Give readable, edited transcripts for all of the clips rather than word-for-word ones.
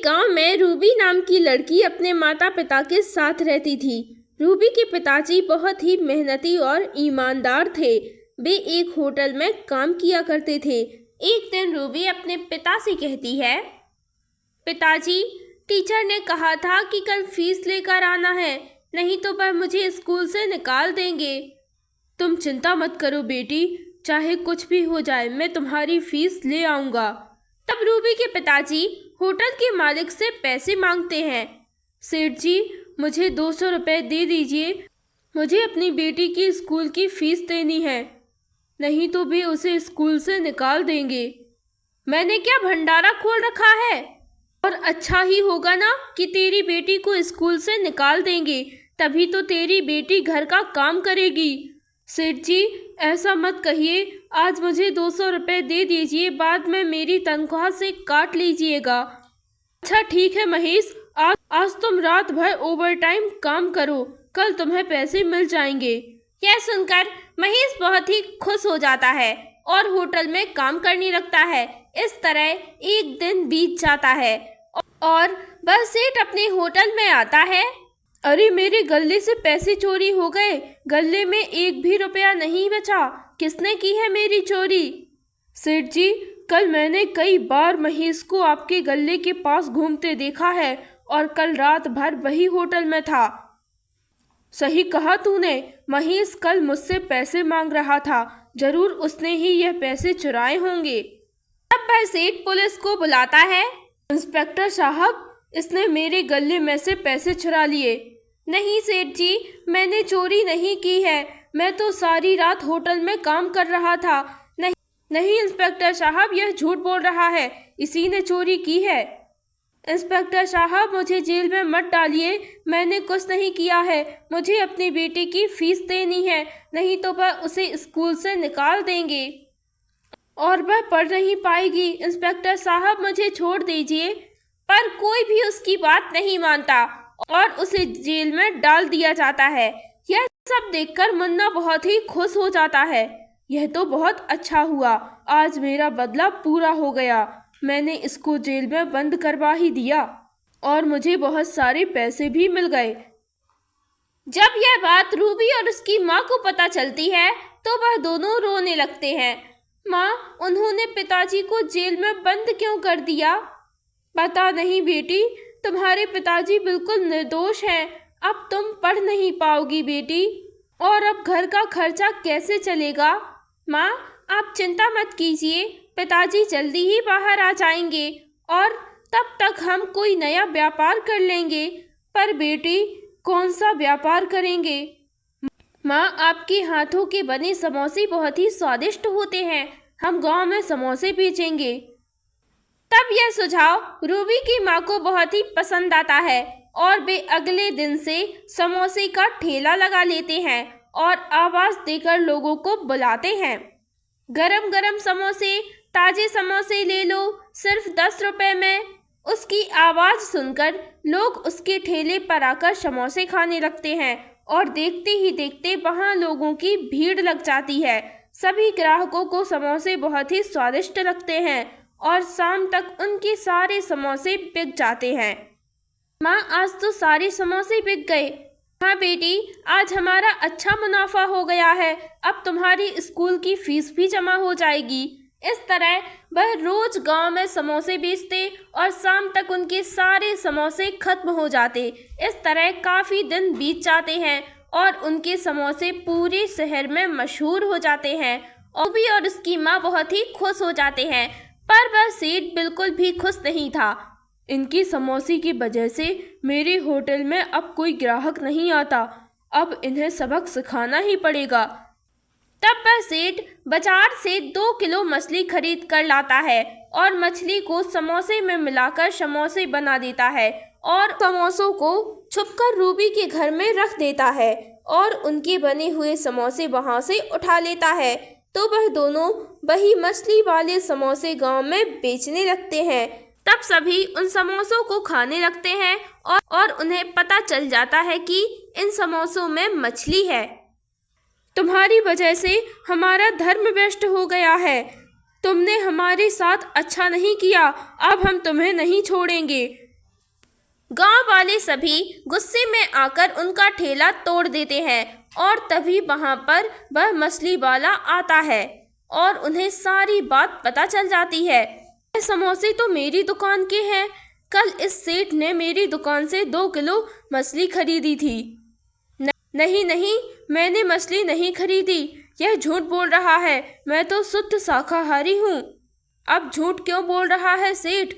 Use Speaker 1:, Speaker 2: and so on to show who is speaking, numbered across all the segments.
Speaker 1: एक गांव में रूबी नाम की लड़की अपने माता पिता के साथ रहती थी। रूबी के पिताजी बहुत ही मेहनती और ईमानदार थे। वे एक होटल में काम किया करते थे। एक दिन रूबी अपने पिता से कहती है, पिताजी, टीचर ने कहा था कि कल फीस लेकर आना है, नहीं तो वह मुझे स्कूल से निकाल देंगे। तुम चिंता मत करो बेटी, चाहे कुछ भी हो जाए मैं तुम्हारी फीस ले आऊँगा। तब रूबी के पिताजी होटल के मालिक से पैसे मांगते हैं। सेठ जी, मुझे 200 रुपये दे दीजिए, मुझे अपनी बेटी की स्कूल की फीस देनी है, नहीं तो वे उसे स्कूल से निकाल देंगे। मैंने क्या भंडारा खोल रखा है? और अच्छा ही होगा ना कि तेरी बेटी को स्कूल से निकाल देंगे, तभी तो तेरी बेटी घर का काम करेगी। सेठ जी, ऐसा मत कहिए, आज मुझे 200 रुपये दे दीजिए, बाद में मेरी तनख्वाह से काट लीजिएगा। अच्छा ठीक है महेश, आज तुम रात भर ओवरटाइम काम करो, कल तुम्हें पैसे मिल जाएंगे। यह सुनकर महेश बहुत ही खुश हो जाता है और होटल में काम करने लगता है। इस तरह एक दिन बीत जाता है और वह सेठ अपने होटल में आता है। अरे, मेरे गल्ले से पैसे चोरी हो गए, गल्ले में एक भी रुपया नहीं बचा, किसने की है मेरी चोरी? सेठ जी, कल मैंने कई बार महेश को आपके गल्ले के पास घूमते देखा है और कल रात भर वही होटल में था। सही कहा तूने, महेश कल मुझसे पैसे मांग रहा था, जरूर उसने ही यह पैसे चुराए होंगे। तब वह सेठ पुलिस को बुलाता है। इंस्पेक्टर साहब, इसने मेरे गले में से पैसे चुरा लिए। नहीं सेठ जी, मैंने चोरी नहीं की है, मैं तो सारी रात होटल में काम कर रहा था। नहीं इंस्पेक्टर साहब, यह झूठ बोल रहा है, इसी ने चोरी की है। इंस्पेक्टर साहब, मुझे जेल में मत डालिए, मैंने कुछ नहीं किया है, मुझे अपनी बेटी की फीस देनी है, नहीं तो वह उसे स्कूल से निकाल देंगे और वह पढ़ नहीं पाएगी। इंस्पेक्टर साहब, मुझे छोड़ दीजिए। पर कोई भी उसकी बात नहीं मानता और उसे जेल में डाल दिया जाता है। यह सब देखकर मुन्ना बहुत ही खुश हो जाता है। यह तो बहुत अच्छा हुआ, आज मेरा बदला पूरा हो गया, मैंने इसको जेल में बंद करवा ही दिया और मुझे बहुत सारे पैसे भी मिल गए। जब यह बात रूबी और उसकी माँ को पता चलती है तो वह दोनों रोने लगते हैं। माँ, उन्होंने पिताजी को जेल में बंद क्यों कर दिया? पता नहीं बेटी, तुम्हारे पिताजी बिल्कुल निर्दोष हैं, अब तुम पढ़ नहीं पाओगी बेटी, और अब घर का खर्चा कैसे चलेगा? माँ, आप चिंता मत कीजिए, पिताजी जल्दी ही बाहर आ जाएंगे और तब तक हम कोई नया व्यापार कर लेंगे। पर बेटी, कौन सा व्यापार करेंगे? माँ, आपके हाथों के बने समोसे बहुत ही स्वादिष्ट होते हैं, हम गांव में समोसे बेचेंगे। तब यह सुझाव रूबी की माँ को बहुत ही पसंद आता है और वे अगले दिन से समोसे का ठेला लगा लेते हैं और आवाज़ देकर लोगों को बुलाते हैं। गरम गरम समोसे, ताज़े समोसे ले लो, सिर्फ 10 रुपए में। उसकी आवाज़ सुनकर लोग उसके ठेले पर आकर समोसे खाने लगते हैं और देखते ही देखते वहाँ लोगों की भीड़ लग जाती है। सभी ग्राहकों को समोसे बहुत ही स्वादिष्ट लगते हैं और शाम तक उनके सारे समोसे बिक जाते हैं। माँ, आज तो सारे समोसे बिक गए। हाँ बेटी, आज हमारा अच्छा मुनाफा हो गया है, अब तुम्हारी स्कूल की फीस भी जमा हो जाएगी। इस तरह वह रोज गांव में समोसे बेचते और शाम तक उनके सारे समोसे खत्म हो जाते। इस तरह काफ़ी दिन बीत जाते हैं और उनके समोसे पूरे शहर में मशहूर हो जाते हैं। रूबी और उसकी माँ बहुत ही खुश हो जाते हैं, पर वह सेठ बिल्कुल भी खुश नहीं था। इनकी समोसे की वजह से मेरे होटल में अब कोई ग्राहक नहीं आता, अब इन्हें सबक सिखाना ही पड़ेगा। तब वह सेठ बाजार से 2 किलो मछली खरीद कर लाता है और मछली को समोसे में मिलाकर समोसे बना देता है और समोसों को छुपकर रूबी के घर में रख देता है और उनके बने हुए समोसे वहां से उठा लेता है। तो वह दोनों वही मछली वाले समोसे गांव में बेचने लगते हैं। तब सभी उन समोसों को खाने लगते हैं और उन्हें पता चल जाता है कि इन समोसों में मछली है। तुम्हारी वजह से हमारा धर्म भ्रष्ट हो गया है, तुमने हमारे साथ अच्छा नहीं किया, अब हम तुम्हें नहीं छोड़ेंगे। गांव वाले सभी गुस्से में आकर उनका ठेला तोड़ देते हैं और तभी वहां पर वह मछली वाला आता है और उन्हें सारी बात पता चल जाती है। यह समोसे तो मेरी दुकान के हैं। कल इस सेठ ने मेरी दुकान से 2 किलो मछली खरीदी थी। नहीं नहीं, मैंने मछली नहीं खरीदी। यह झूठ बोल रहा है। मैं तो शुद्ध शाकाहारी हूँ। अब झूठ क्यों बोल रहा है सेठ?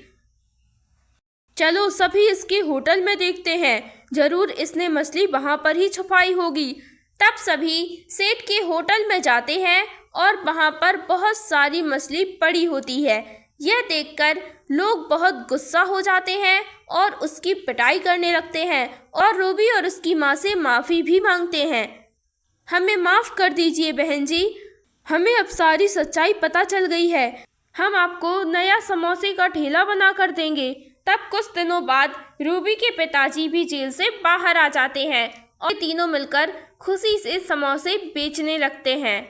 Speaker 1: चलो सभी इसके होटल में देखते हैं। जरूर इसने मछली वहां पर ही छुपाई होगी। तब सभी सेठ के होटल में जाते हैं और वहां पर बहुत सारी मछली पड़ी होती है। यह देखकर लोग बहुत गुस्सा हो जाते हैं और उसकी पिटाई करने लगते हैं और रूबी और उसकी माँ से माफ़ी भी मांगते हैं। हमें माफ़ कर दीजिए बहन जी, हमें अब सारी सच्चाई पता चल गई है। हम आपको नया समोसे का ठेला बना कर देंगे। तब कुछ दिनों बाद रूबी के पिताजी भी जेल से बाहर आ जाते हैं और तीनों मिलकर खुशी से समोसे बेचने लगते हैं।